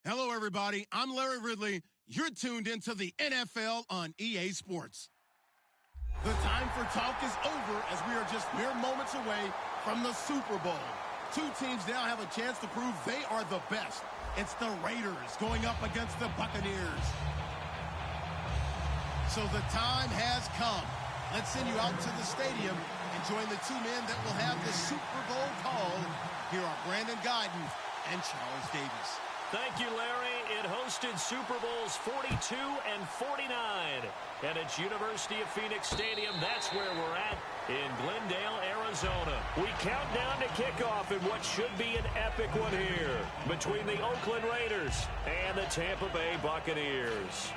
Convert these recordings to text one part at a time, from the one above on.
Hello, everybody. I'm Larry Ridley. You're tuned into the NFL on EA Sports. The time for talk is over as we are just mere moments away from the Super Bowl. Two teams now have a chance to prove they are the best. It's the Raiders going up against the Buccaneers. So the time has come. Let's send you out to the stadium and join the two men that will have the Super Bowl call. Here are Brandon Guyton and Charles Davis. Thank you, Larry. It hosted Super Bowls 42 and 49. And it's University of Phoenix Stadium. That's where we're at in Glendale, Arizona. We count down to kickoff in what should be an epic one here between the Oakland Raiders and the Tampa Bay Buccaneers.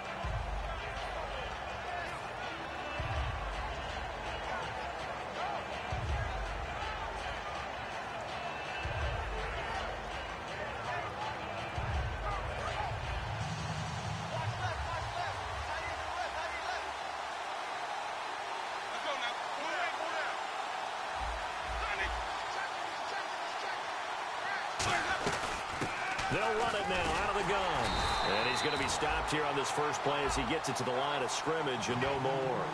They'll run it now out of the gun. And he's going to be stopped here on this first play as he gets it to the line of scrimmage and no more.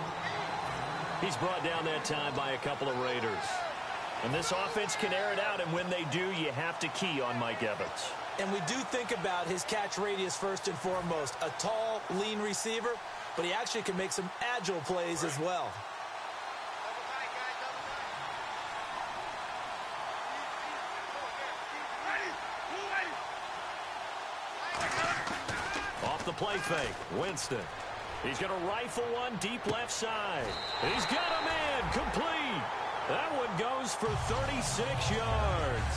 He's brought down that time by a couple of Raiders. And this offense can air it out, and when they do, you have to key on Mike Evans. And we do think about his catch radius first and foremost. A tall, lean receiver, but he actually can make some agile plays as well. The play fake. Winston. He's going to rifle one deep left side. He's got him in. Complete. That one goes for 36 yards.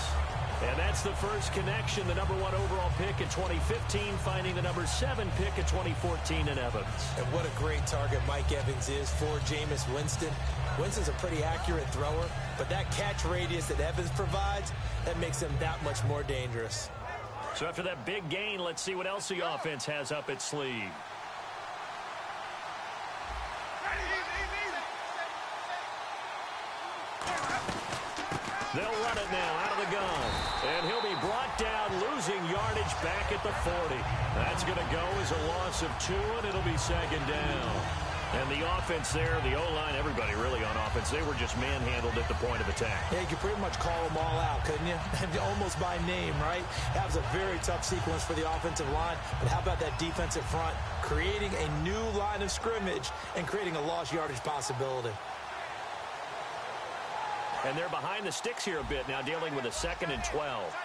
And that's the first connection. The number 1 overall pick in 2015, finding the number 7 pick in 2014 in Evans. And what a great target Mike Evans is for Jameis Winston. Winston's a pretty accurate thrower, but that catch radius that Evans provides, that makes him that much more dangerous. So after that big gain, let's see what else the offense has up its sleeve. They'll run it now out of the gun. And he'll be brought down, losing yardage back at the 40. That's going to go as a loss of 2, and it'll be second down. And the offense there, the O-line, everybody really on offense, they were just manhandled at the point of attack. Yeah, you could pretty much call them all out, couldn't you? Almost by name, right? That was a very tough sequence for the offensive line. But how about that defensive front, creating a new line of scrimmage and creating a lost yardage possibility. And they're behind the sticks here a bit now, dealing with a 2nd and 12.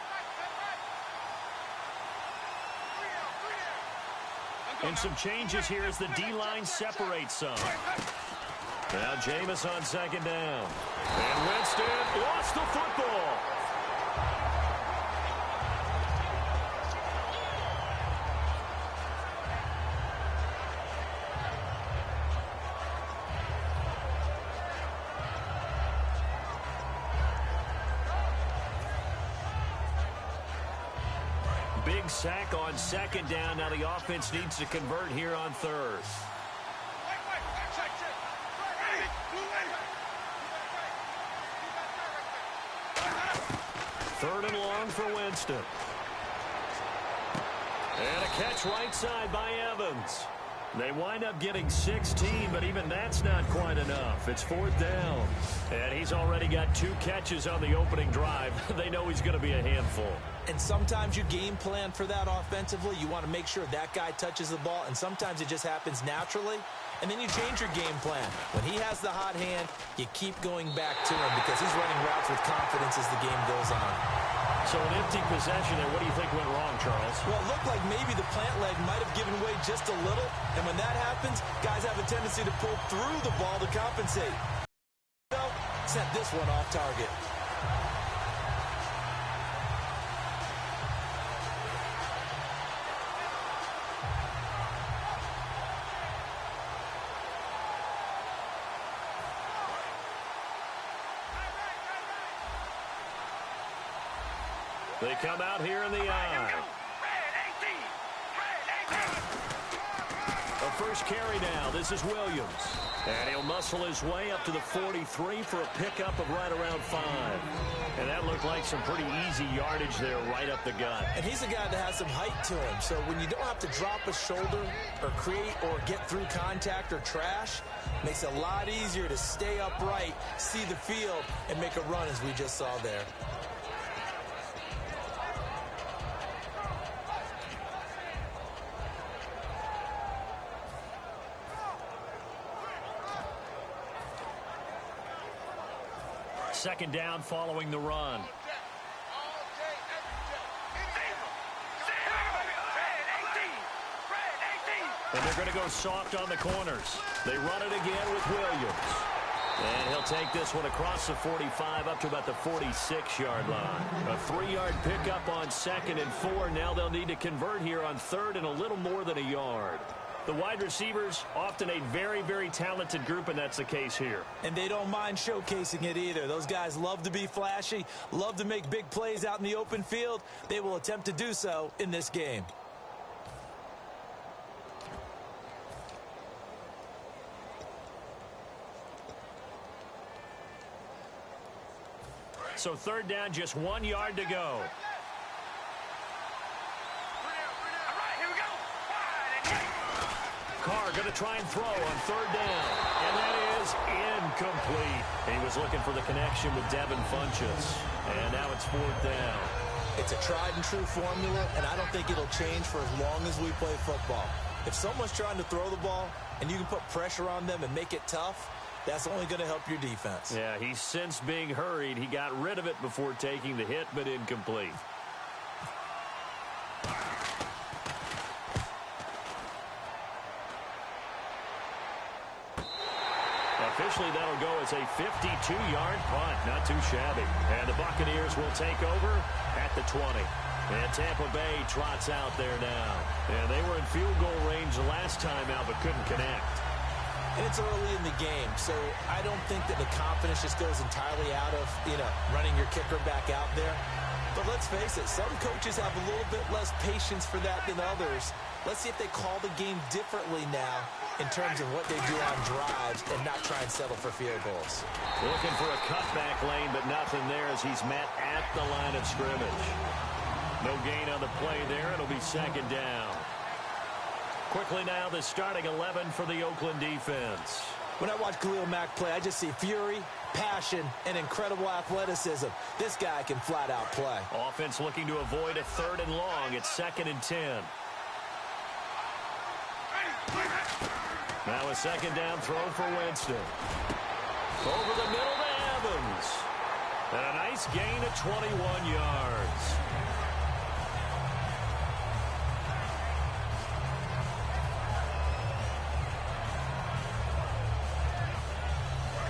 And some changes here as the D-line separates some. Now Jameis on second down. And Winston lost the football. Big sack on second down. Now the offense needs to convert here on third. Third and long for Winston. And a catch right side by Evans. They wind up getting 16, but even that's not quite enough. It's 4th down. And he's already got 2 catches on the opening drive. They know he's going to be a handful. And sometimes you game plan for that offensively. You want to make sure that guy touches the ball, and sometimes it just happens naturally. And then you change your game plan. When he has the hot hand, you keep going back to him because he's running routes with confidence as the game goes on. So an empty possession there. What do you think went wrong, Charles? Well, it looked like maybe the plant leg might have given way just a little. And when that happens, guys have a tendency to pull through the ball to compensate. Sent this one off target. They come out here in the eye. A first carry now. This is Williams. And he'll muscle his way up to the 43 for a pickup of right around 5. And that looked like some pretty easy yardage there right up the gut. And he's a guy that has some height to him. So when you don't have to drop a shoulder or create or get through contact or trash, makes it a lot easier to stay upright, see the field, and make a run as we just saw there. Second down following the run. And they're going to go soft on the corners. They run it again with Williams. And he'll take this one across the 45 up to about the 46-yard line. A 3-yard pickup on 2nd and 4. Now they'll need to convert here on 3rd and a little more than a yard. The wide receivers, often a very, very talented group, and that's the case here. And they don't mind showcasing it either. Those guys love to be flashy, love to make big plays out in the open field. They will attempt to do so in this game. So 3rd down, just 1 yard to go. Carr going to try and throw on 3rd down. And that is incomplete. He was looking for the connection with Devin Funchess. And now it's 4th down. It's a tried and true formula, and I don't think it'll change for as long as we play football. If someone's trying to throw the ball and you can put pressure on them and make it tough, that's only going to help your defense. Yeah, he's since being hurried. He got rid of it before taking the hit, but incomplete. Officially, that'll go as a 52-yard punt. Not too shabby. And the Buccaneers will take over at the 20. And Tampa Bay trots out there now. And they were in field goal range the last time out, but couldn't connect. And it's early in the game, so I don't think that the confidence just goes entirely out of, running your kicker back out there. But let's face it, some coaches have a little bit less patience for that than others. Let's see if they call the game differently now in terms of what they do on drives and not try and settle for field goals. Looking for a cutback lane, but nothing there as he's met at the line of scrimmage. No gain on the play there. It'll be 2nd down. Quickly now, the starting 11 for the Oakland defense. When I watch Khalil Mack play, I just see fury, passion, and incredible athleticism. This guy can flat out play. Offense looking to avoid a 3rd and long. It's 2nd and 10. Now a 2nd down throw for Winston. Over the middle to Evans. And a nice gain of 21 yards.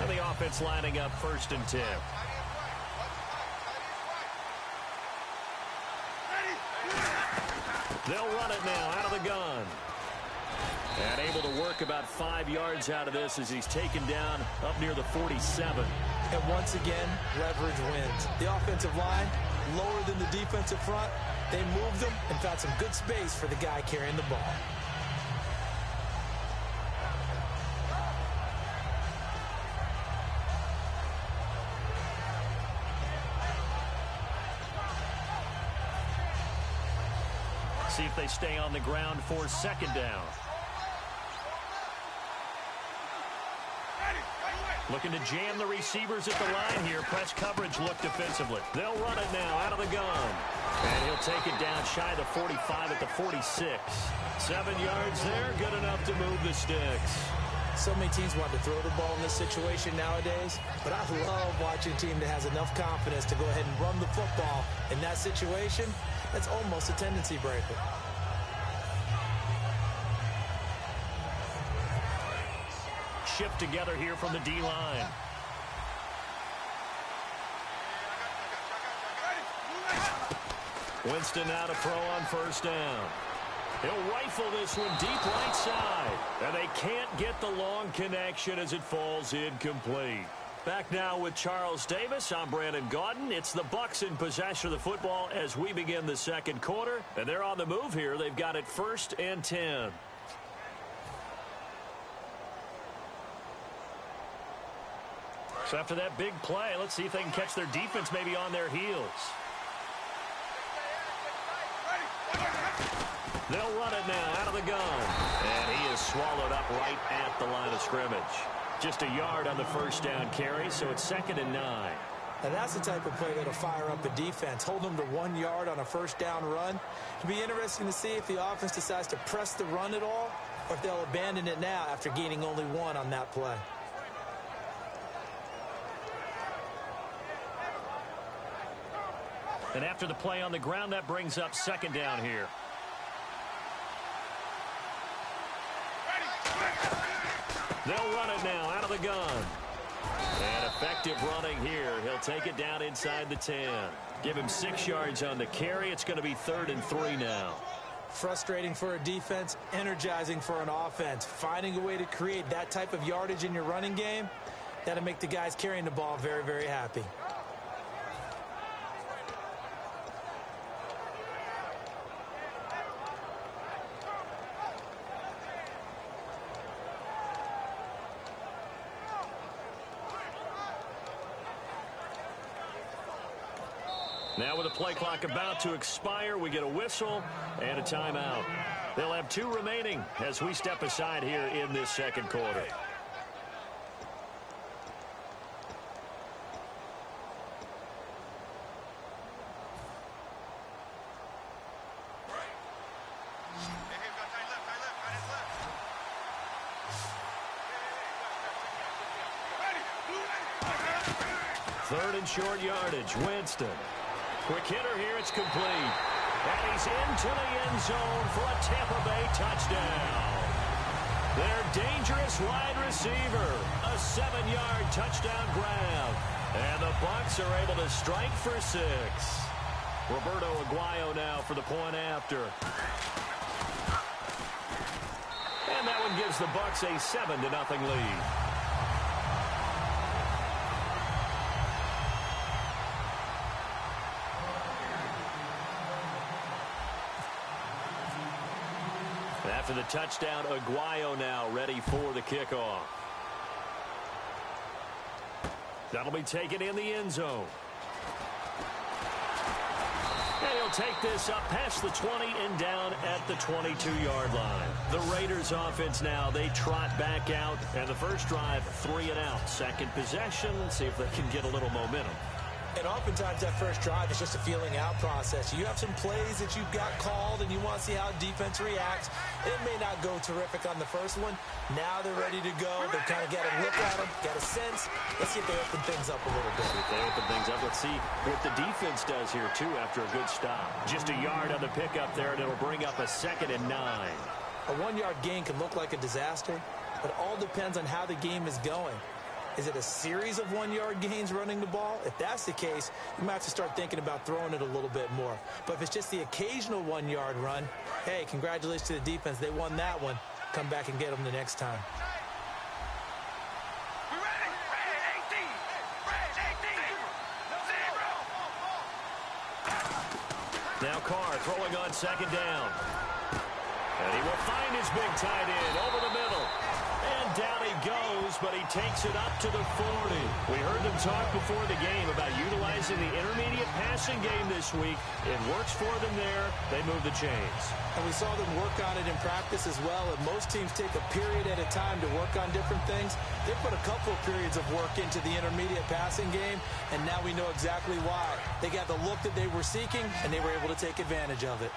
And the offense lining up 1st and 10. They'll run it now out of the gun. And able to work about 5 yards out of this as he's taken down up near the 47. And once again, leverage wins. The offensive line, lower than the defensive front. They moved them and found some good space for the guy carrying the ball. See if they stay on the ground for 2nd down. Looking to jam the receivers at the line here. Press coverage look defensively. They'll run it now out of the gun. And he'll take it down shy of the 45 at the 46. 7 yards there, good enough to move the sticks. So many teams want to throw the ball in this situation nowadays, but I love watching a team that has enough confidence to go ahead and run the football. In that situation, that's almost a tendency breaker. Shift together here from the D-line. Winston now to throw on 1st down. He'll rifle this one deep right side. And they can't get the long connection as it falls incomplete. Back now with Charles Davis. I'm Brandon Gaudin. It's the Bucs in possession of the football as we begin the 2nd quarter. And they're on the move here. They've got it 1st and 10. So after that big play, let's see if they can catch their defense maybe on their heels. They'll run it now out of the gun. And he is swallowed up right at the line of scrimmage. Just a yard on the first down carry, so it's 2nd and 9. And that's the type of play that'll fire up the defense. Hold them to 1 yard on a first down run. It'll be interesting to see if the offense decides to press the run at all, or if they'll abandon it now after gaining only 1 on that play. And after the play on the ground, that brings up 2nd down here. They'll run it now out of the gun. And effective running here. He'll take it down inside the 10. Give him 6 yards on the carry. It's going to be 3rd and 3 now. Frustrating for a defense, energizing for an offense. Finding a way to create that type of yardage in your running game, that'll make the guys carrying the ball very, very happy. Now with the play clock about to expire, we get a whistle and a timeout. They'll have 2 remaining as we step aside here in this second quarter. Third and short yardage, Winston. Quick hitter here, it's complete. And he's into the end zone for a Tampa Bay touchdown. Their dangerous wide receiver, a 7-yard touchdown grab. And the Bucs are able to strike for 6. Roberto Aguayo now for the point after. And that one gives the Bucs a 7-0 lead. After the touchdown, Aguayo now ready for the kickoff. That'll be taken in the end zone. And he'll take this up past the 20 and down at the 22-yard line. The Raiders offense now, they trot back out. And the first drive, 3 and out. Second possession, see if they can get a little momentum. And oftentimes that first drive is just a feeling out process. You have some plays that you've got called and you want to see how defense reacts. It may not go terrific on the first one. Now they're ready to go. They've kind of got a look at them, got a sense. Let's see if they open things up a little bit. If they open things up, let's see what the defense does here, too, after a good stop. Just a yard on the pickup there, and it'll bring up a 2nd and 9. A 1-yard gain can look like a disaster, but it all depends on how the game is going. Is it a series of 1-yard gains running the ball? If that's the case, you might have to start thinking about throwing it a little bit more. But if it's just the occasional 1-yard run, hey, congratulations to the defense. They won that one. Come back and get them the next time. Now Carr throwing on 2nd down. And he will find his big tight end over the middle. And down he goes, but he takes it up to the 40. We heard them talk before the game about utilizing the intermediate passing game this week. It works for them there. They move the chains. And we saw them work on it in practice as well. And most teams take a period at a time to work on different things. They put a couple of periods of work into the intermediate passing game, and now we know exactly why. They got the look that they were seeking, and they were able to take advantage of it.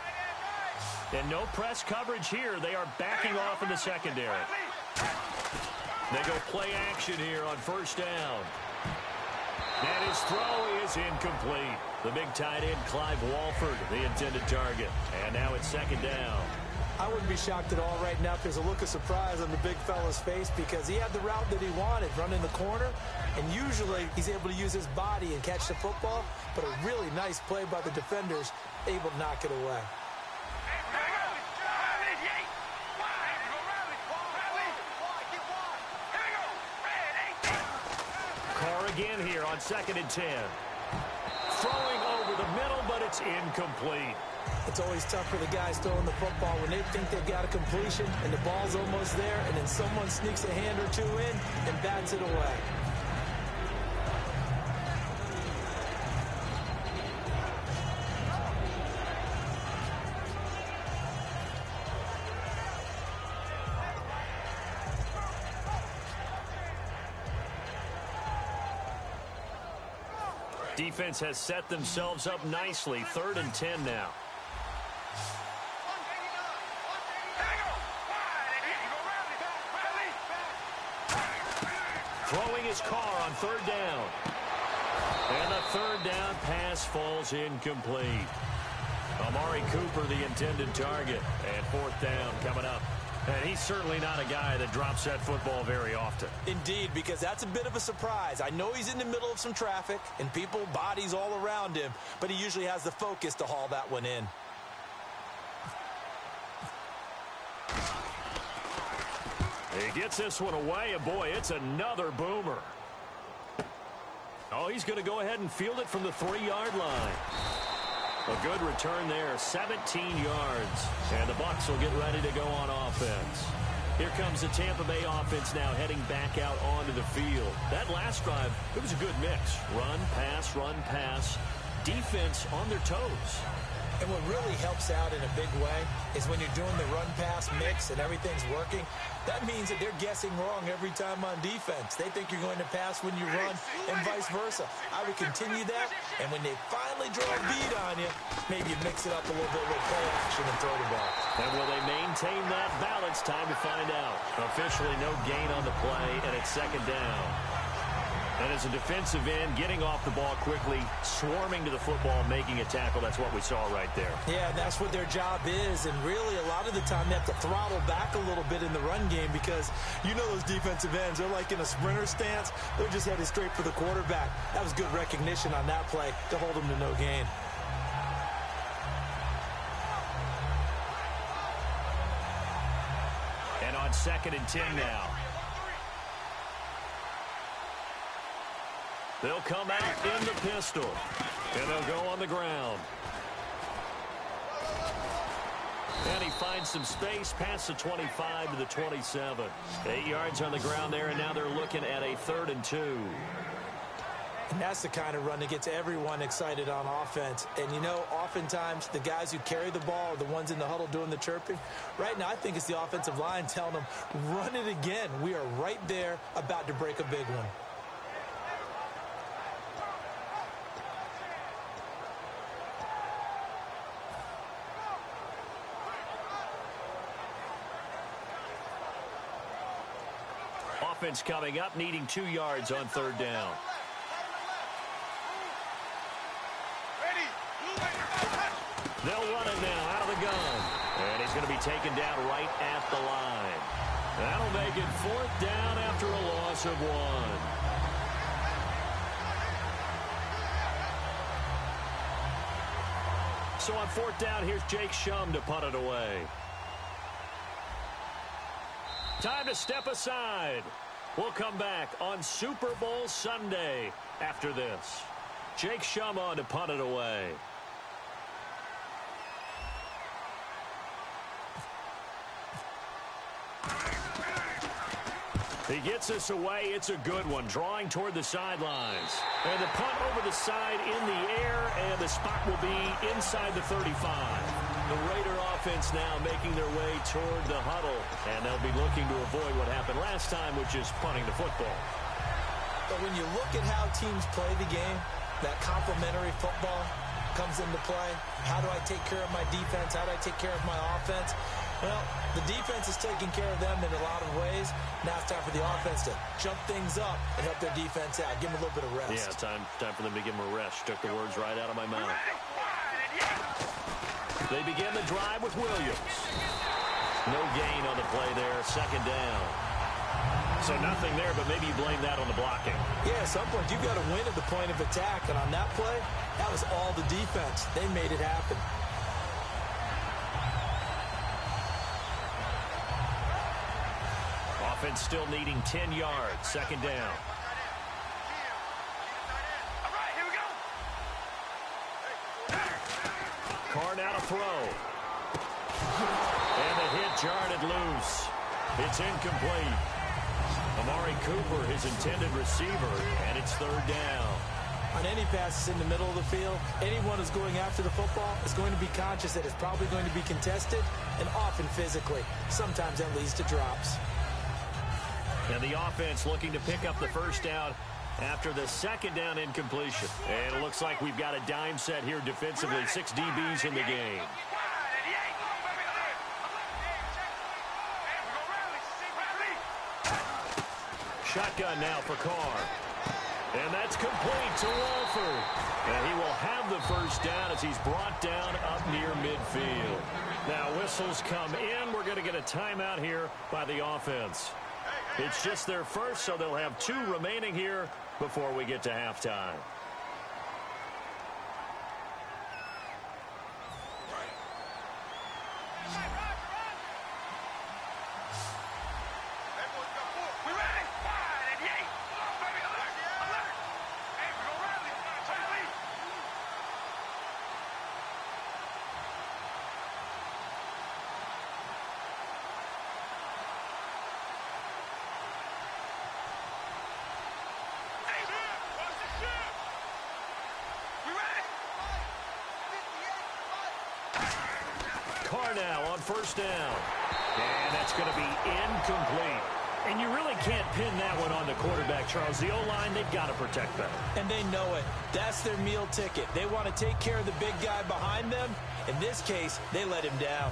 And no press coverage here. They are backing off in the secondary. They go play action here on first down. And his throw is incomplete. The big tight end, Clive Walford, the intended target. And now it's 2nd down. I wouldn't be shocked at all right now if there's a look of surprise on the big fella's face because he had the route that he wanted, running the corner. And usually he's able to use his body and catch the football. But a really nice play by the defenders, able to knock it away. Again here on 2nd and 10. Throwing over the middle, but it's incomplete. It's always tough for the guys throwing the football when they think they've got a completion and the ball's almost there, and then someone sneaks a hand or two in and bats it away. Defense has set themselves up nicely. 3rd and 10 now. Throwing his car on 3rd down. And the 3rd down pass falls incomplete. Amari Cooper, the intended target. And 4th down coming up. And he's certainly not a guy that drops that football very often. Indeed, because that's a bit of a surprise. I know he's in the middle of some traffic and people, bodies all around him, but he usually has the focus to haul that one in. He gets this one away, and boy, it's another boomer. Oh, he's going to go ahead and field it from the 3-yard line. A good return there, 17 yards. And the Bucs will get ready to go on offense. Here comes the Tampa Bay offense now heading back out onto the field. That last drive, it was a good mix. Run, pass, defense on their toes. And what really helps out in a big way is when you're doing the run-pass mix and everything's working, that means that they're guessing wrong every time on defense. They think you're going to pass when you run and vice versa. I would continue that, and when they finally draw a bead on you, maybe you mix it up a little bit with play action and throw the ball. And will they maintain that balance? Time to find out. Officially no gain on the play, and it's 2nd down. And as a defensive end, getting off the ball quickly, swarming to the football, making a tackle, that's what we saw right there. Yeah, and that's what their job is. And really, a lot of the time, they have to throttle back a little bit in the run game because you know those defensive ends, they're like in a sprinter stance. They're just headed straight for the quarterback. That was good recognition on that play to hold them to no gain. And on 2nd and 10 now. They'll come out in the pistol, and they'll go on the ground. And he finds some space past the 25 to the 27. 8 yards on the ground there, and now they're looking at a 3rd and 2. And that's the kind of run that gets everyone excited on offense. And, you know, oftentimes the guys who carry the ball are the ones in the huddle doing the chirping. Right now, I think it's the offensive line telling them, run it again. We are right there about to break a big one. Offense coming up, needing 2 yards on 3rd down. They'll run it now out of the gun. And he's going to be taken down right at the line. That'll make it 4th down after a loss of 1. So on 4th down, here's Jake Shum to punt it away. Time to step aside. We'll come back on Super Bowl Sunday after this. Jake Shum on to punt it away. He gets this away. It's a good one. Drawing toward the sidelines. And the punt over the side in the air, and the spot will be inside the 35. The Raider offense now making their way toward the huddle, and they'll be looking to avoid what happened last time, which is punting the football. But when you look at how teams play the game, that complementary football comes into play. How do I take care of my defense? How do I take care of my offense? Well, the defense is taking care of them in a lot of ways. Now it's time for the offense to jump things up and help their defense out. Give them a little bit of rest. Yeah, time for them to give them a rest. Took the words right out of my mouth. They begin the drive with Williams. No gain on the play there. 2nd down. So nothing there, but maybe you blame that on the blocking. Yeah, at some point you've got to win at the point of attack. And on that play, that was all the defense. They made it happen. Offense still needing 10 yards. 2nd down. All right, here we go. Carr now to throw. And the hit jarred it loose. It's incomplete. Amari Cooper, his intended receiver, and it's 3rd down. On any passes in the middle of the field, anyone who's going after the football is going to be conscious that it's probably going to be contested and often physically. Sometimes that leads to drops. And the offense looking to pick up the 1st down after the second down incompletion. And it looks like we've got a dime set here defensively. 6 DBs in the game. Shotgun now for Carr. And that's complete to Walford. And he will have the first down as he's brought down up near midfield. Now whistles come in. We're going to get a timeout here by the offense. It's just their first, so they'll have 2 remaining here before we get to halftime. Carr now on first down. And that's going to be incomplete. And you really can't pin that one on the quarterback, Charles. The O-line, they've got to protect better. And they know it. That's their meal ticket. They want to take care of the big guy behind them. In this case, they let him down.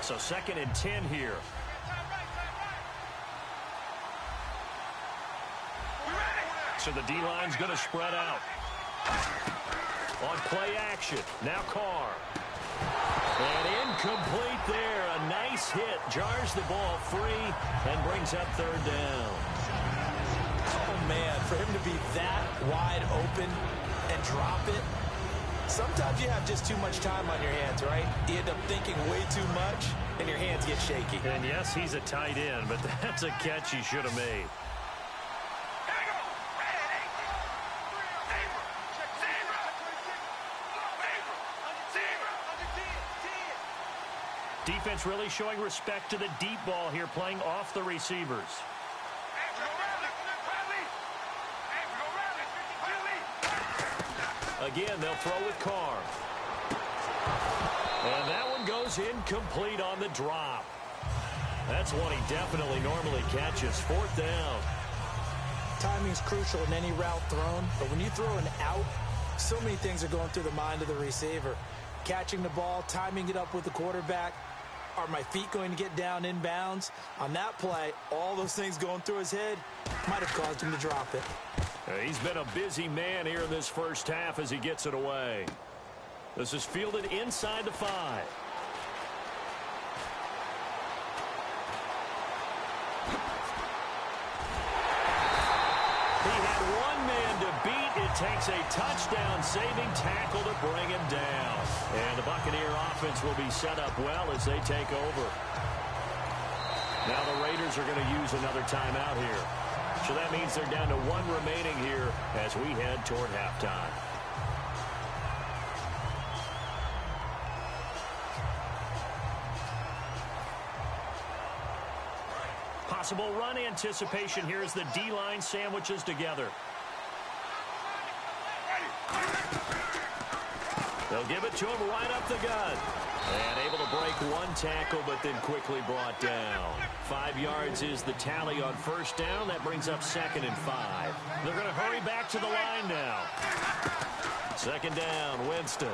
So 2nd and 10 here. So the D-line's going to spread out. On play action. Now Carr. And incomplete there. A nice hit. Jars the ball free and brings up 3rd down. Oh, man, for him to be that wide open and drop it. Sometimes you have just too much time on your hands, right? You end up thinking way too much, and your hands get shaky. And yes, he's a tight end, but that's a catch he should have made. Defense really showing respect to the deep ball here, playing off the receivers. Again, they'll throw with Carr. And that one goes incomplete on the drop. That's one he definitely normally catches. 4th down. Timing's crucial in any route thrown, but when you throw an out, so many things are going through the mind of the receiver. Catching the ball, timing it up with the quarterback. Are my feet going to get down in bounds? On that play, all those things going through his head might have caused him to drop it. He's been a busy man here in this first half as he gets it away. This is fielded inside the 5. He had one man to beat. It takes a touchdown-saving tackle to bring him down. And the Buccaneer offense will be set up well as they take over. Now the Raiders are going to use another timeout here. So that means they're down to 1 remaining here as we head toward halftime. Possible run anticipation here as the D-line sandwiches together. They'll give it to him right up the gut. And able to break 1 tackle, but then quickly brought down. 5 yards is the tally on first down. That brings up 2nd and 5. They're going to hurry back to the line now. 2nd down, Winston.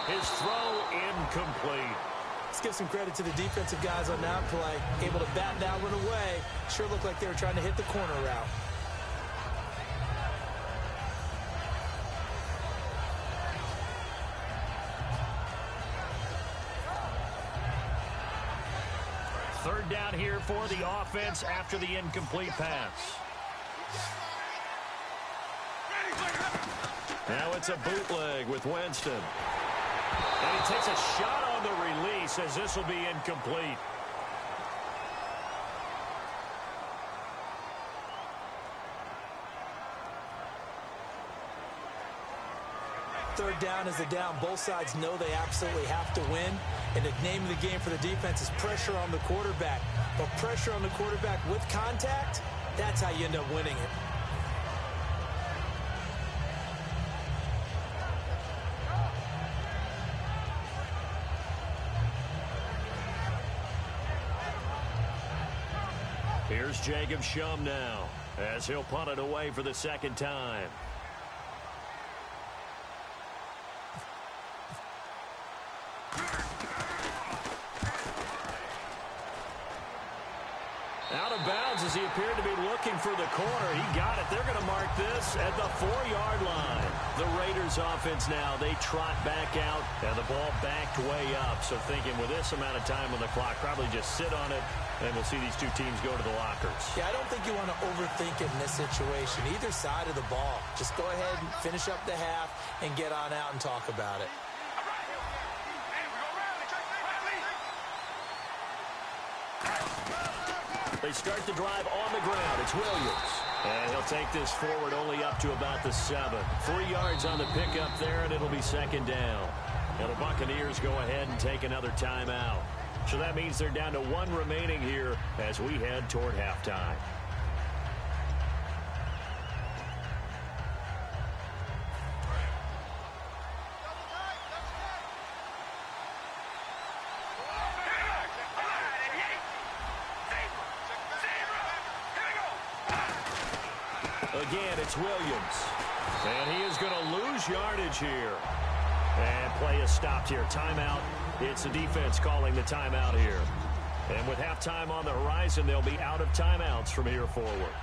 His throw incomplete. Let's give some credit to the defensive guys on that play. Able to bat that one away. Sure looked like they were trying to hit the corner route. Third down here for the offense after the incomplete pass. Now it's a bootleg with Winston. And he takes a shot on the release as this will be incomplete. Third down is the down. Both sides know they absolutely have to win. And the name of the game for the defense is pressure on the quarterback. But pressure on the quarterback with contact, that's how you end up winning it. Here's Jacob Shum now as he'll punt it away for the second time. Out of bounds as he appeared to be looking for the corner. He got it. They're going to mark this at the 4-yard line. The Raiders offense now, they trot back out, and the ball backed way up. So thinking with this amount of time on the clock, probably just sit on it, and we'll see these two teams go to the lockers. Yeah, I don't think you want to overthink it in this situation. Either side of the ball. Just go ahead and finish up the half and get on out and talk about it. They start the drive on the ground. It's Williams. And he'll take this forward only up to about the 7. 3 yards on the pickup there, and it'll be second down. And the Buccaneers go ahead and take another timeout. So that means they're down to 1 remaining here as we head toward halftime. Again, it's Williams. And he is going to lose yardage here. And play is stopped here. Timeout. It's the defense calling the timeout here. And with halftime on the horizon, they'll be out of timeouts from here forward.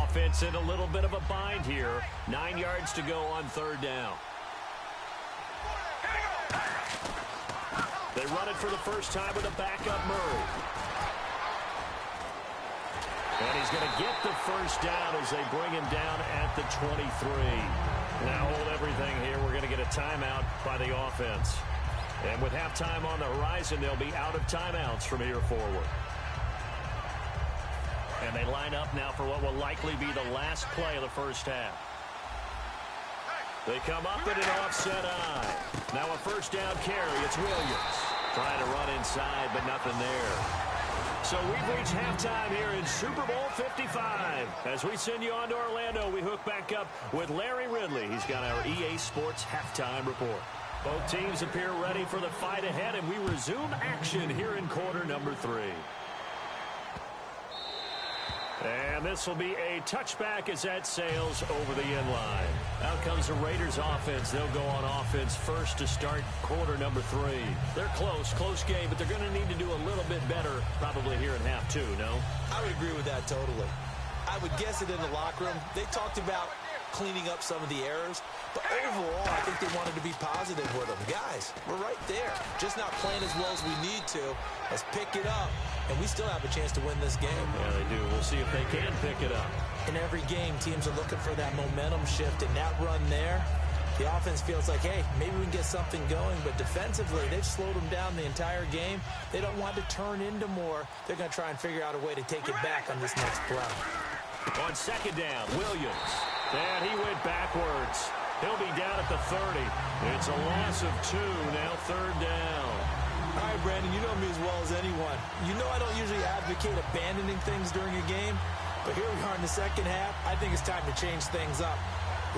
Offense in a little bit of a bind here. 9 yards to go on third down. They run it for the first time with a backup Murray. And he's going to get the first down as they bring him down at the 23. Now hold everything here. We're going to get a timeout by the offense. And with halftime on the horizon, they'll be out of timeouts from here forward. And they line up now for what will likely be the last play of the first half. They come up in an offset eye. Now a first down carry. It's Williams. Trying to run inside, but nothing there. So we've reached halftime here in Super Bowl 55. As we send you on to Orlando, we hook back up with Larry Ridley. He's got our EA Sports halftime report. Both teams appear ready for the fight ahead, and we resume action here in quarter number 3. And this will be a touchback as that sails over the end line. Out comes the Raiders offense. They'll go on offense first to start quarter number 3. They're close game, but they're going to need to do a little bit better probably here in half 2, no? I would agree with that totally. I would guess it in the locker room. They talked about cleaning up some of the errors, but overall, I think they wanted to be positive with them. Guys, we're right there. Just not playing as well as we need to. Let's pick it up, and we still have a chance to win this game. Yeah, they do. We'll see if they can pick it up. In every game, teams are looking for that momentum shift, and that run there, the offense feels like, hey, maybe we can get something going, but defensively, they've slowed them down the entire game. They don't want to turn into more. They're going to try and figure out a way to take it back on this next play. On second down, Williams. And he went backwards. He'll be down at the 30. It's a loss of 2. Now third down. All right, Brandon, you know me as well as anyone. You know I don't usually advocate abandoning things during a game, but here we are in the second half. I think it's time to change things up.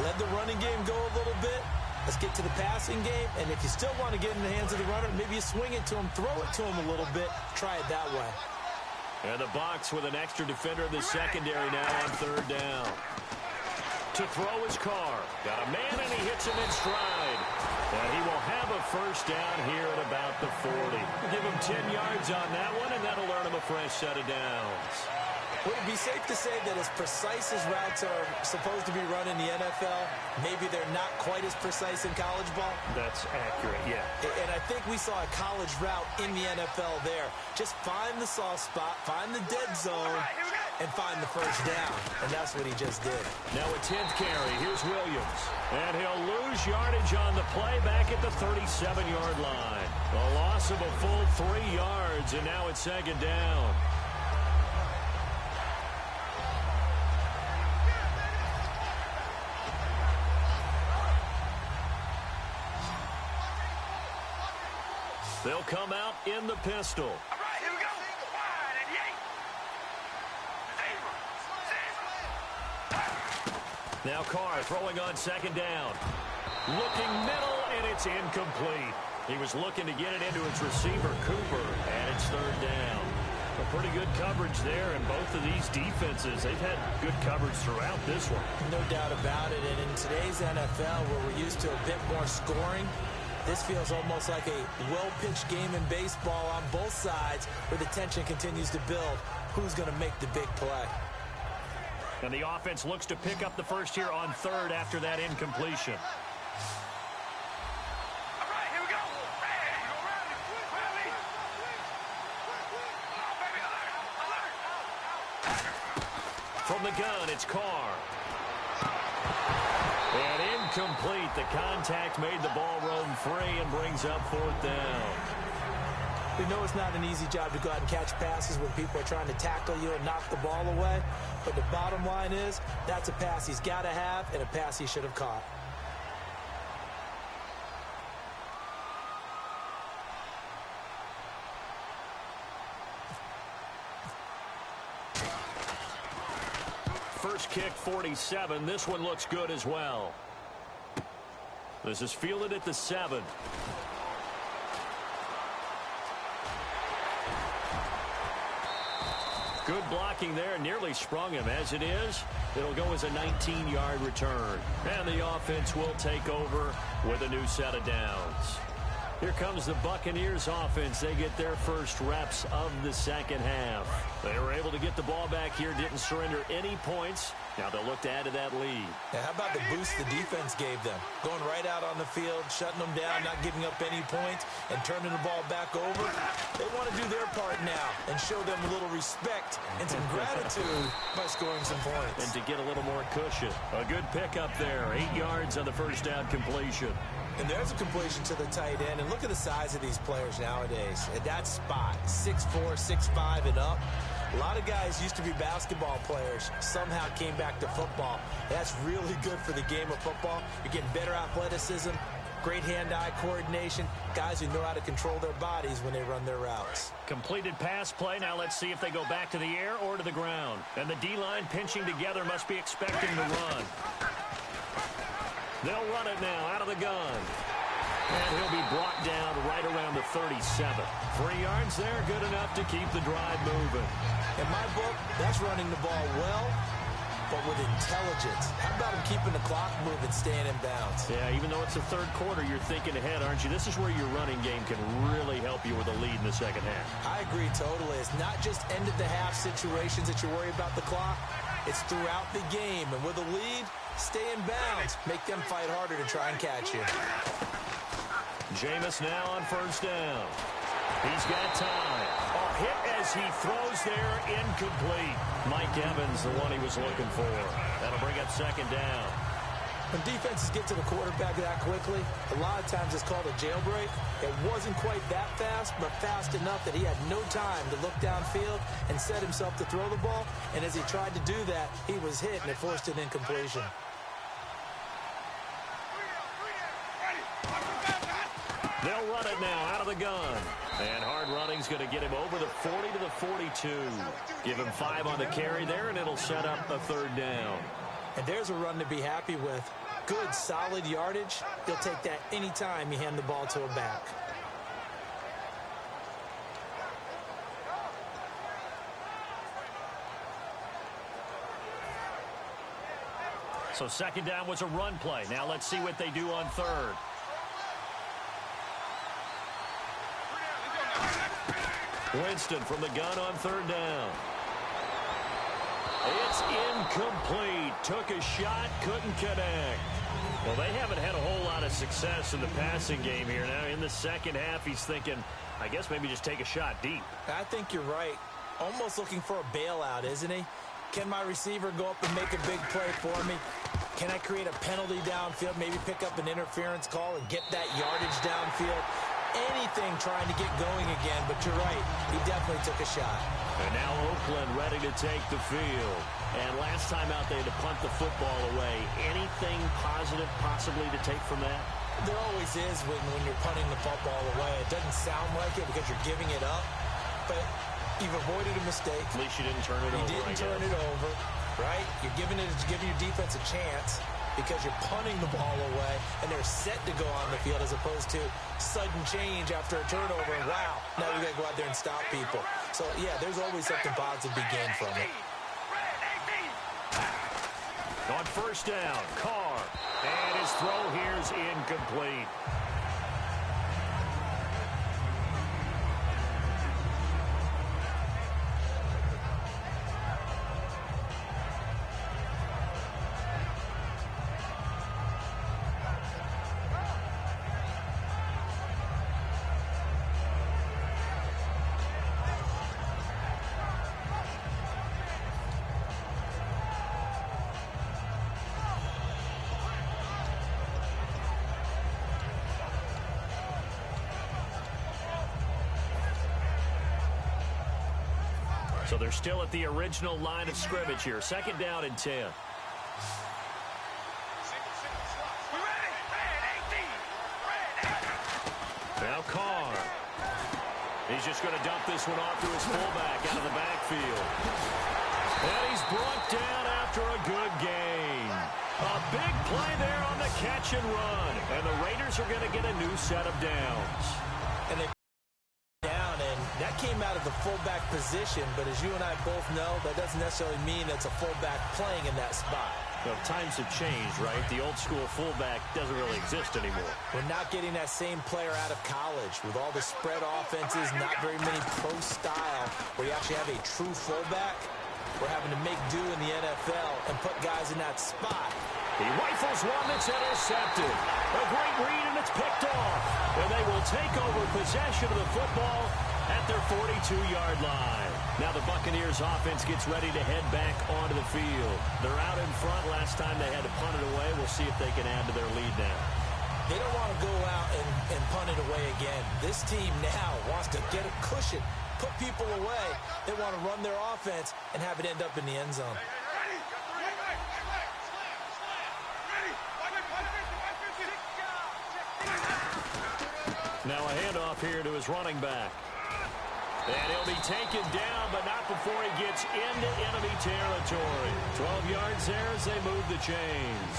Let the running game go a little bit. Let's get to the passing game, and if you still want to get in the hands of the runner, maybe you swing it to him, throw it to him a little bit, try it that way. And the Bucs with an extra defender in the secondary now on third down. To throw his car. Got a man, and he hits him in stride. And he will have a first down here at about the 40. Give him 10 yards on that one, and that'll earn him a fresh set of downs. Would it be safe to say that as precise as routes are supposed to be run in the NFL, maybe they're not quite as precise in college ball? That's accurate, yeah. And I think we saw a college route in the NFL there. Just find the soft spot, find the dead zone, and find the first down. And that's what he just did. Now a 10th carry. Here's Williams. And he'll lose yardage on the play back at the 37-yard line. A loss of a full 3 yards, and now it's second down. They'll come out in the pistol. All right, here we go. Wide and yank. Now Carr throwing on second down. Looking middle, and it's incomplete. He was looking to get it into its receiver, Cooper, and it's third down. A pretty good coverage there, and both of these defenses, they've had good coverage throughout this one. No doubt about it, and in today's NFL, where we're used to a bit more scoring, this feels almost like a well-pitched game in baseball on both sides, where the tension continues to build. Who's going to make the big play? And the offense looks to pick up the first here on third after that incompletion. From the gun, it's Carr. And incomplete. The contact made the ball roam free and brings up fourth down. We know it's not an easy job to go out and catch passes when people are trying to tackle you and knock the ball away. But the bottom line is, that's a pass he's got to have and a pass he should have caught. First kick, 47. This one looks good as well. This is fielded at the 7. Good blocking there. Nearly sprung him. As it is, it'll go as a 19-yard return. And the offense will take over with a new set of downs. Here comes the Buccaneers offense. They get their first reps of the second half. They were able to get the ball back here, didn't surrender any points. Now they'll look to add to that lead. Now, how about the boost the defense gave them? Going right out on the field, shutting them down, not giving up any points, and turning the ball back over. They want to do their part now and show them a little respect and some gratitude by scoring some points. And to get a little more cushion. A good pickup there. 8 yards on the first down completion. And there's a completion to the tight end. And look at the size of these players nowadays. At that spot, 6'4", 6'5", and up. A lot of guys used to be basketball players, somehow came back to football. That's really good for the game of football. You're getting better athleticism, great hand-eye coordination, guys who know how to control their bodies when they run their routes. Completed pass play. Now let's see if they go back to the air or to the ground. And the D-line pinching together must be expecting the run. They'll run it now out of the gun. And he'll be brought down right around the 37. 3 yards there, good enough to keep the drive moving. In my book, that's running the ball well, but with intelligence. How about him keeping the clock moving, staying in bounds? Yeah, even though it's the third quarter, you're thinking ahead, aren't you? This is where your running game can really help you with a lead in the second half. I agree totally. It's not just end-of-the-half situations that you worry about the clock. It's throughout the game. And with a lead, stay in bounds. Make them fight harder to try and catch you. Jameis now on first down. He's got time. A hit as he throws there, incomplete. Mike Evans, the one he was looking for. That'll bring up second down. When defenses get to the quarterback that quickly, a lot of times it's called a jailbreak. It wasn't quite that fast, but fast enough that he had no time to look downfield and set himself to throw the ball. And as he tried to do that, he was hit, and it forced an incompletion. They'll run it now out of the gun. And hard running's going to get him over the 40 to the 42. Give him 5 on the carry there, and it'll set up a third down. And there's a run to be happy with. Good, solid yardage. He'll take that anytime you hand the ball to a back. So second down was a run play. Now let's see what they do on third. Winston from the gun on third down. It's incomplete. Took a shot, couldn't connect. Well, they haven't had a whole lot of success in the passing game here. Now in the second half, he's thinking, I guess maybe just take a shot deep. I think you're right. Almost looking for a bailout, isn't he? Can my receiver go up and make a big play for me? Can I create a penalty downfield, maybe pick up an interference call and get that yardage downfield? Anything trying to get going again, but you're right. He definitely took a shot. And now Oakland ready to take the field. And last time out, they had to punt the football away. Anything positive possibly to take from that? There always is when you're punting the football away. It doesn't sound like it because you're giving it up, but you've avoided a mistake. At least you didn't turn it over. You didn't turn it over, right? You're giving your defense a chance. because you're punting the ball away and they're set to go on the field as opposed to sudden change after a turnover. And wow, now we got to go out there and stop people. So, yeah, there's always something positive to be gained from it. On first down, Carr. And his throw here is incomplete. So they're still at the original line of scrimmage here. Second down and 10. Now Carr. He's just going to dump this one off to his fullback out of the backfield. And he's brought down after a good gain. A big play there on the catch and run. And the Raiders are going to get a new set of downs. And they that came out of the fullback position, but as you and I both know, that doesn't necessarily mean it's a fullback playing in that spot. Well, times have changed, right? The old school fullback doesn't really exist anymore. We're not getting that same player out of college with all the spread offenses, not very many pro style, where you actually have a true fullback. We're having to make do in the NFL and put guys in that spot. He rifles one that's intercepted. A great read, and it's picked off. And they will take over possession of the football at their 42-yard line. Now the Buccaneers offense gets ready to head back onto the field. They're out in front. Last time they had to punt it away. We'll see if they can add to their lead now. They don't want to go out and punt it away again. This team now wants to get a cushion, put people away. They want to run their offense and have it end up in the end zone. Now a handoff here to his running back. And he'll be taken down, but not before he gets into enemy territory. 12 yards there as they move the chains.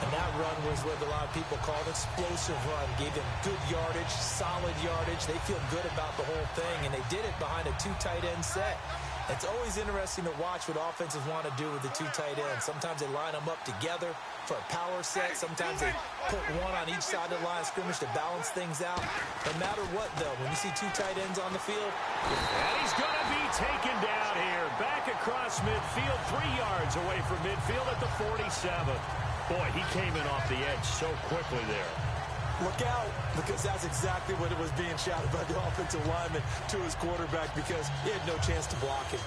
And that run was what a lot of people call an explosive run. Gave them good yardage, solid yardage. They feel good about the whole thing, and they did it behind a two tight end set. It's always interesting to watch what offenses want to do with the two tight ends. Sometimes they line them up together for a power set. Sometimes they put one on each side of the line of scrimmage to balance things out. No matter what, though, when you see two tight ends on the field. And he's going to be taken down here. Back across midfield, 3 yards away from midfield at the 47. Boy, he came in off the edge so quickly there. Look out, because that's exactly what it was being shouted by the offensive lineman to his quarterback, because he had no chance to block it.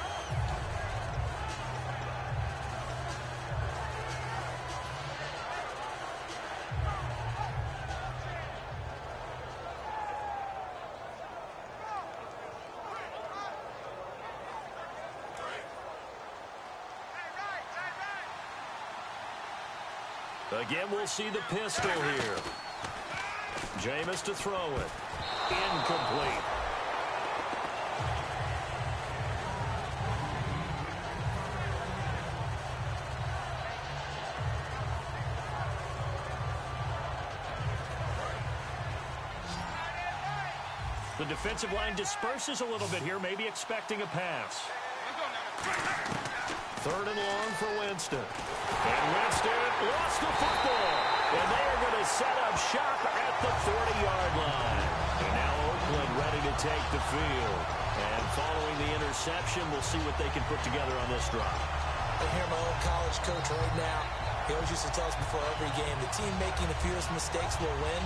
Again, we'll see the pistol here. Jameis to throw it. Incomplete. The defensive line disperses a little bit here, maybe expecting a pass. 3rd and long for Winston. And Winston lost the football. And they are going to set up shop at the 40-yard line. And now Oakland ready to take the field. And following the interception, we'll see what they can put together on this drive. I hear my old college coach right now. He always used to tell us before every game, the team making the fewest mistakes will win.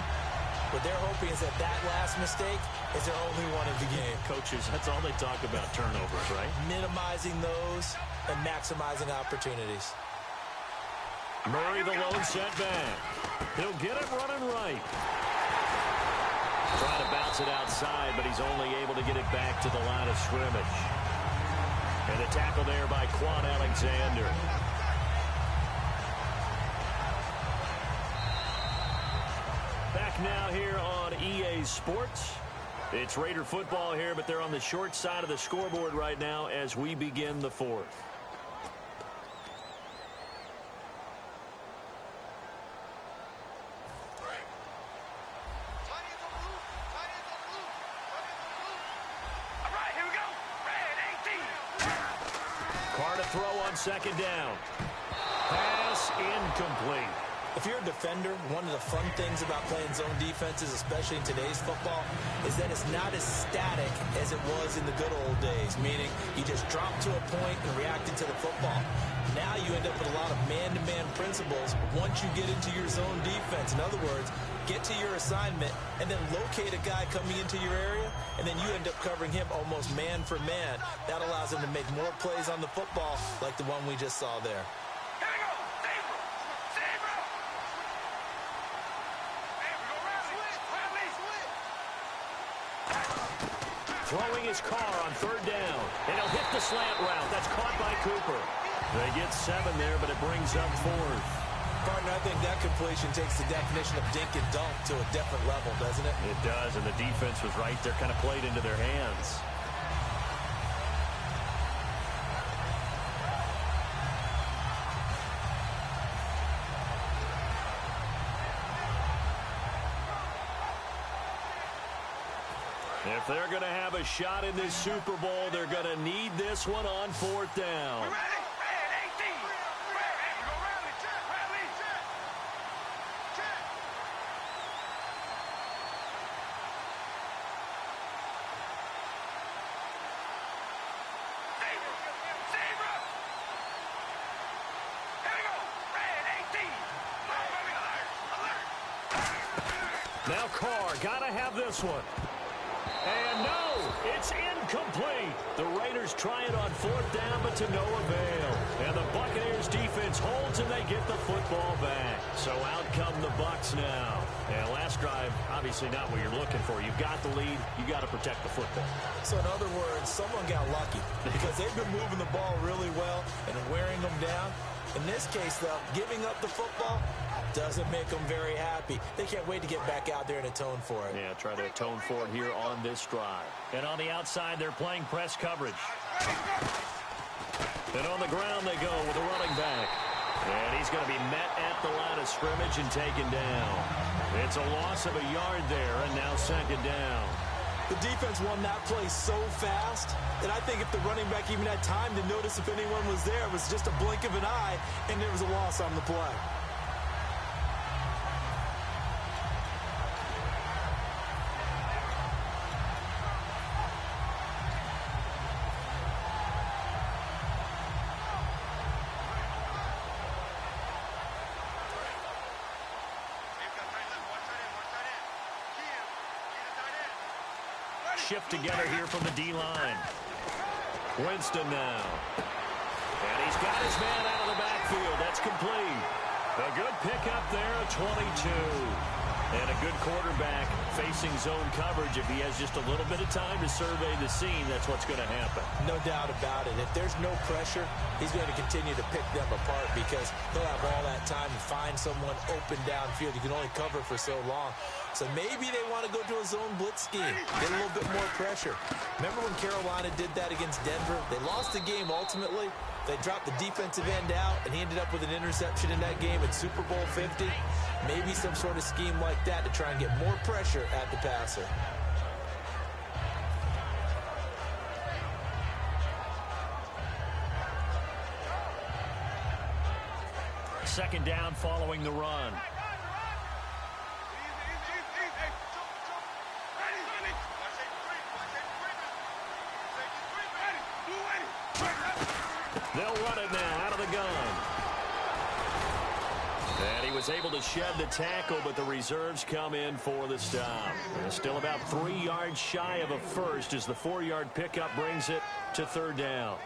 What they're hoping is that last mistake is their only one of the game. Coaches, that's all they talk about, turnovers, right? Minimizing those and maximizing opportunities. Murray, the lone setback. He'll get it running right. Trying to bounce it outside, but he's only able to get it back to the line of scrimmage. And a tackle there by Quan Alexander. Back now here on EA Sports. It's Raider football here, but they're on the short side of the scoreboard right now as we begin the 4th. throw on second down. Pass incomplete. If you're a defender, one of the fun things about playing zone defenses, especially in today's football, is that it's not as static as it was in the good old days, meaning you just drop to a point and reacted to the football. Now you end up with a lot of man-to-man principles once you get into your zone defense. In other words, get to your assignment and then locate a guy coming into your area, and then you end up covering him almost man for man. That allows him to make more plays on the football like the one we just saw there. Throwing his car on third down, and he'll hit the slant route. That's caught by Cooper. They get 7 there, but it brings up 4th. Partner, I think that completion takes the definition of dink and dunk to a different level, doesn't it? It does, and the defense was right there, kind of played into their hands. If they're going to have a shot in this Super Bowl, they're going to need this one on 4th down. Now Carr, got to have this one. And no, it's incomplete. The Raiders try it on 4th down, but to no avail. And the Buccaneers defense holds, and they get the football back. So out come the Bucs now. And last drive, obviously not what you're looking for. You've got the lead. You've got to protect the football. So in other words, someone got lucky because they've been moving the ball really well and wearing them down. In this case, though, giving up the football doesn't make them very happy. They can't wait to get back out there and atone for it. Yeah, try to atone for it here on this drive. And on the outside, they're playing press coverage. And on the ground they go with a running back. And he's going to be met at the line of scrimmage and taken down. It's a loss of a yard there, and now second down. The defense won that play so fast that I think if the running back even had time to notice if anyone was there, it was just a blink of an eye, and there was a loss on the play. Shift together here from the D-line. Winston now. And he's got his man out of the backfield. That's complete. A good pickup there, a 22. And a good quarterback facing zone coverage. If he has just a little bit of time to survey the scene, that's what's going to happen. No doubt about it. If there's no pressure, he's going to continue to pick them apart because he'll have all that time to find someone open downfield. You can only cover for so long. So maybe they want to go to a zone blitz scheme, get a little bit more pressure. Remember when Carolina did that against Denver? They lost the game ultimately. They dropped the defensive end out, and he ended up with an interception in that game at Super Bowl 50. Maybe some sort of scheme like that to try and get more pressure at the passer. Second down following the run. They'll run it now out of the gun. And he was able to shed the tackle, but the reserves come in for the stop. And still about 3 yards shy of a first as the 4-yard pickup brings it to third down.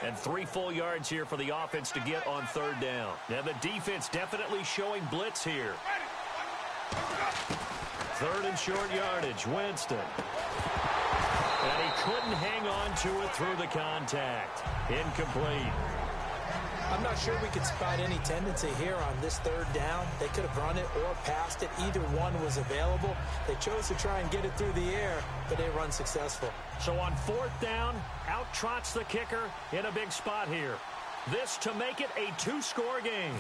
And 3 full yards here for the offense to get on third down. Now the defense definitely showing blitz here. Third and short yardage, Winston. And he couldn't hang on to it through the contact. Incomplete. I'm not sure we could spot any tendency here on this third down. They could have run it or passed it. Either one was available. They chose to try and get it through the air, but they were unsuccessful. So on fourth down, out trots the kicker in a big spot here. This to make it a 2-score game.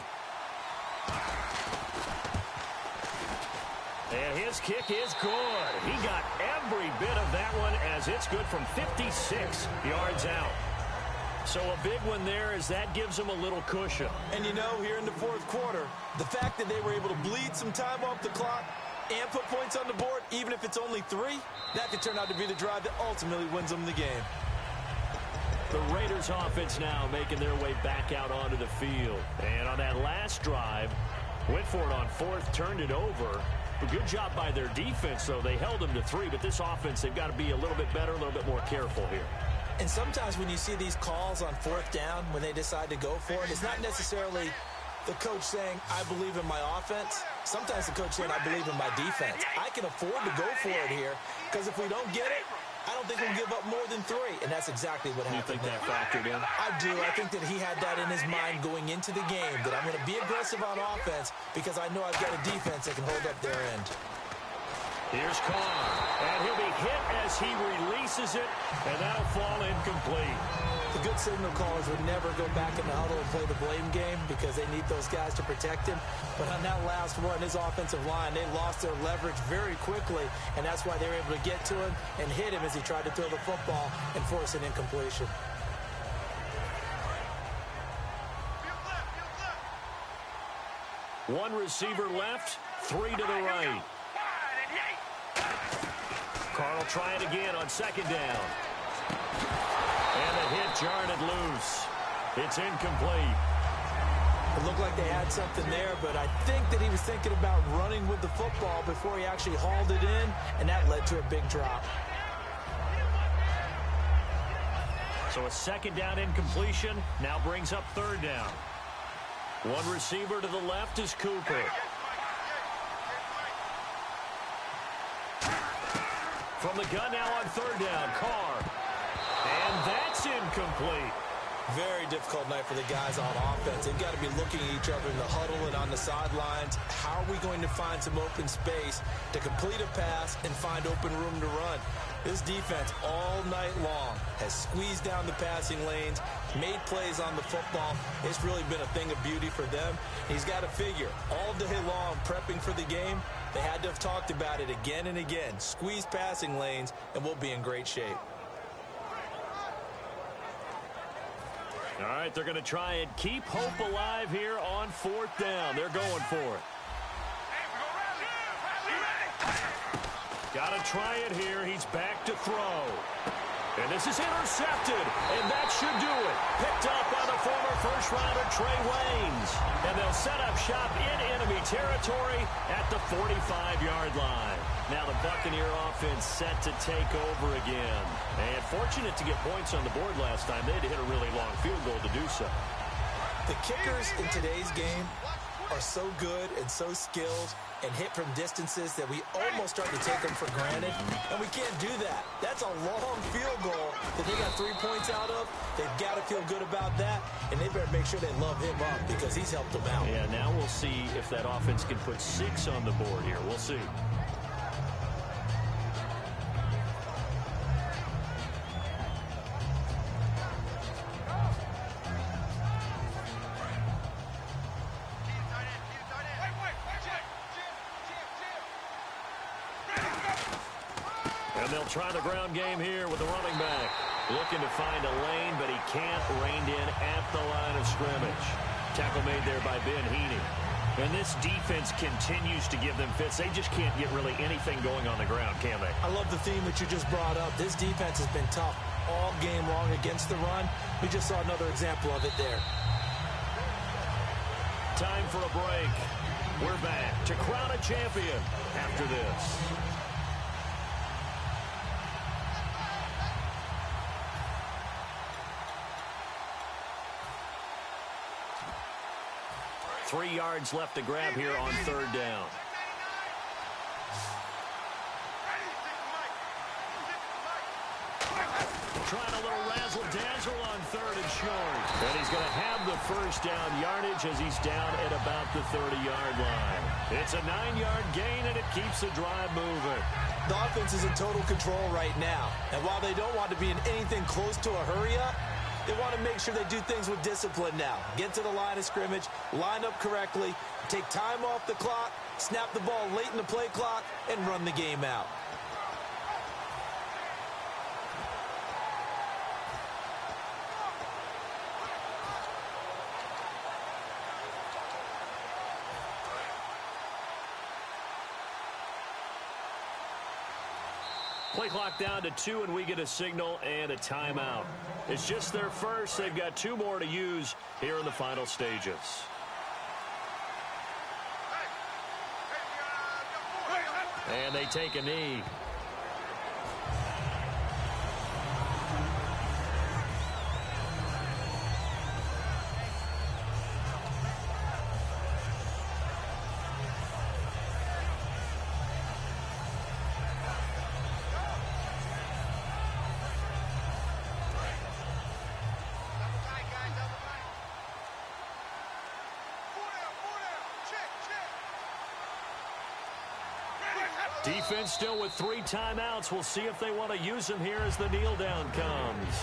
And his kick is good. He got every bit of that one as it's good from 56 yards out. So a big one there as that gives them a little cushion. And you know, here in the fourth quarter, the fact that they were able to bleed some time off the clock and put points on the board, even if it's only 3, that could turn out to be the drive that ultimately wins them the game. The Raiders offense now making their way back out onto the field. And on that last drive, went for it on 4th, turned it over. A good job by their defense, though. They held them to 3, but this offense, they've got to be a little bit better, a little bit more careful here. And sometimes when you see these calls on 4th down, when they decide to go for it, it's not necessarily the coach saying, I believe in my offense. Sometimes the coach saying, I believe in my defense. I can afford to go for it here, because if we don't get it, I don't think we'll give up more than 3, and that's exactly what happened. You think that factored in? I do. I think that he had that in his mind going into the game, that I'm going to be aggressive on offense because I know I've got a defense that can hold up their end. Here's Carr, and he'll be hit as he releases it, and that'll fall incomplete. The good signal callers would never go back in the huddle and play the blame game because they need those guys to protect him. But on that last one, his offensive line, they lost their leverage very quickly, and that's why they were able to get to him and hit him as he tried to throw the football and force an incompletion. One receiver left, 3 to the right. Carr will try it again on 2nd down. And the hit jarred it loose. It's incomplete. It looked like they had something there, but I think that he was thinking about running with the football before he actually hauled it in, and that led to a big drop. So a 2nd down incompletion now brings up 3rd down. One receiver to the left is Cooper. From the gun now on 3rd down, Carr. And that's incomplete. Very difficult night for the guys on offense. They've got to be looking at each other in the huddle and on the sidelines. How are we going to find some open space to complete a pass and find open room to run? This defense all night long has squeezed down the passing lanes, made plays on the football. It's really been a thing of beauty for them. He's got to figure all day long prepping for the game. They had to have talked about it again and again. Squeeze passing lanes, and we'll be in great shape. All right, they're going to try and keep hope alive here on 4th down. They're going for it. Got to try it here. He's back to throw. And this is intercepted, and that should do it. Picked up by the former first-rounder Trey Waynes. And they'll set up shop in enemy territory at the 45-yard line. Now the Buccaneer offense set to take over again. And fortunate to get points on the board last time. They had to hit a really long field goal to do so. The kickers in today's game are so good and so skilled and hit from distances that we almost start to take them for granted, and we can't do that. That's a long field goal that they got 3 points out of. They've got to feel good about that, and they better make sure they love him up because he's helped them out. Yeah, now we'll see if that offense can put 6 on the board here. We'll see. And they'll try the ground game here with the running back. Looking to find a lane, but he can't. Reined in at the line of scrimmage. Tackle made there by Ben Heaney. And this defense continues to give them fits. They just can't get really anything going on the ground, can they? I love the theme that you just brought up. This defense has been tough all game long against the run. We just saw another example of it there. Time for a break. We're back to crown a champion after this. Three yards left to grab here on 3rd down. Trying a little razzle-dazzle on 3rd and short. And he's going to have the first down yardage as he's down at about the 30-yard line. It's a 9-yard gain, and it keeps the drive moving. The offense is in total control right now. And while they don't want to be in anything close to a hurry-up, They want to make sure they do things with discipline now. Get to the line of scrimmage, line up correctly, take time off the clock, snap the ball late in the play clock, and run the game out. Play clock down to 2, and we get a signal and a timeout. It's just their first. They've got 2 more to use here in the final stages. And they take a knee. Defense still with 3 timeouts. We'll see if they want to use them here as the kneel down comes.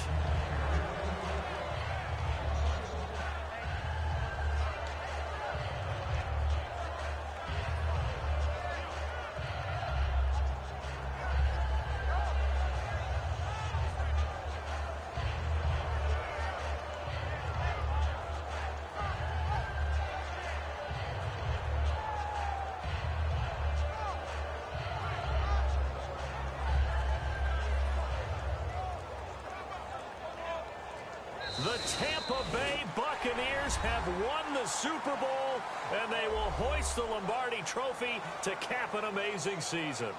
The Tampa Bay Buccaneers have won the Super Bowl, and they will hoist the Lombardi Trophy to cap an amazing season.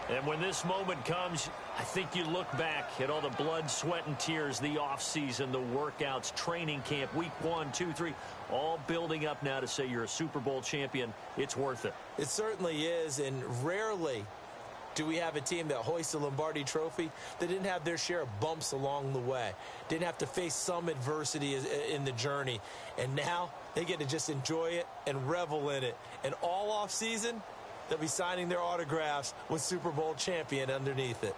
And when this moment comes, I think you look back at all the blood, sweat, and tears, the offseason, the workouts, training camp, week 1, 2, 3, all building up now to say you're a Super Bowl champion. It's worth it. It certainly is, and rarely do we have a team that hoists the Lombardi Trophy that didn't have their share of bumps along the way, didn't have to face some adversity in the journey, and now they get to just enjoy it and revel in it. And all off season, they'll be signing their autographs with Super Bowl champion underneath it.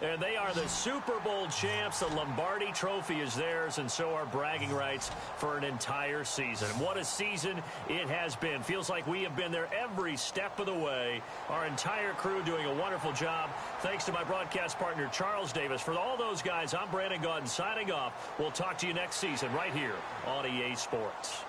And they are the Super Bowl champs. The Lombardi Trophy is theirs, and so are bragging rights for an entire season. What a season it has been. Feels like we have been there every step of the way. Our entire crew doing a wonderful job. Thanks to my broadcast partner, Charles Davis. For all those guys, I'm Brandon Gaudin signing off. We'll talk to you next season right here on EA Sports.